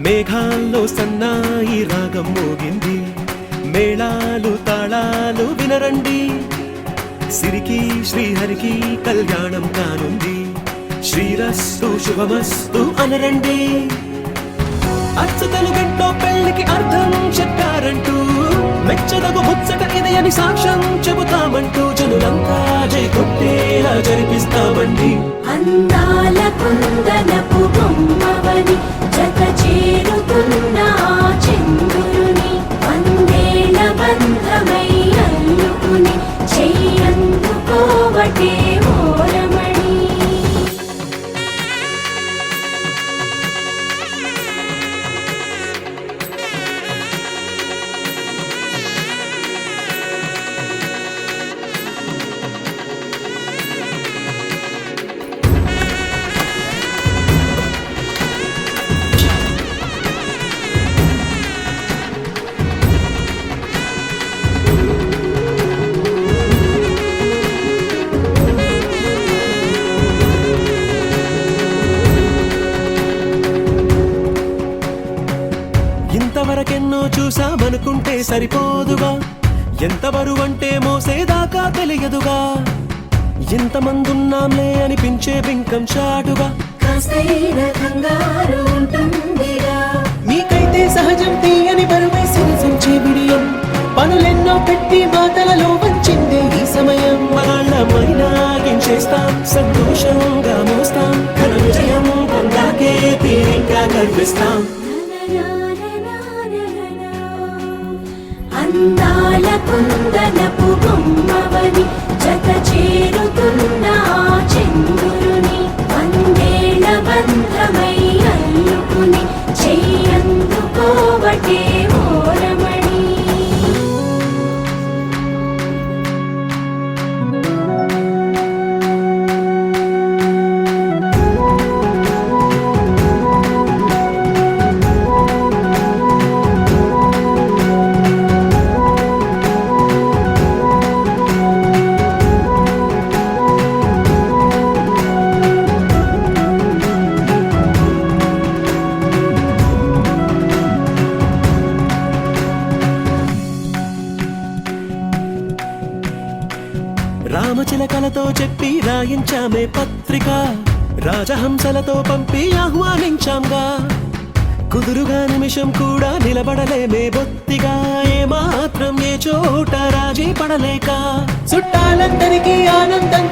మేఘాల్లో సన్నాయి రాగం మోగింది, మేళాలు తాళాలు వినరండి, సిరికి శ్రీహరికి కళ్యాణం కానుంది, శ్రీరస్తు శుభమస్తు అనరండి. అచ్చతలు గంటో పెళ్లికి అర్థం చెప్పారంటూ, మెచ్చదగు ముచ్చట ఇది అని సాక్ష్యం చెబుతామంటూ, జనులంతా జై కొట్టేలా జరిపిస్తామండి. అందాల కుందనపు బొమ్మవని జత చేరుతున్న చంద్రుని, వందేళ్ల బంధమై అల్లుకుని చెయ్యందుకోవటే ఓరమణి. ఇంతవరకెన్నో చూసామనుకుంటే సరిపోదుగా, ఎంత బరువంటే మోసేదాకా తెలియదుగా, ఇంతమందున్నాంలే అనిపించే బింకం చాటుగా, కాస్తైన కంగారు ఉంటుందిగా. మీకైతే సహజం తీయని బరువై సిరిసించే బిడియం, పనులెన్నో పెట్టి మాటలలో వంచిందే ఈ సమయం. మనల్నమైనాగించేస్తాం, సంతోషంగా మోస్తాం, ఘన విజయం పొందాకే తీరిగ్గా కనిపిస్తాం. అందాల కుందనపు బొమ్మవని జత చేరుతున్న చంద్రుని, వందేళ్ల బంధమై అల్లుకుని చెయ్యందుకోవటే ఓరమణి. రామచిలకలతో చెప్పి రాయించామే పత్రిక, రాజహంసలతో పంపి ఆహ్వానించాంగా, కుదురుగా నిమిషం కూడా నిలబడలేమే బొత్తిగా, ఏ మాత్రం ఏ చోట రాజీ పడలేక, చుట్టాలందరికీ ఆనందం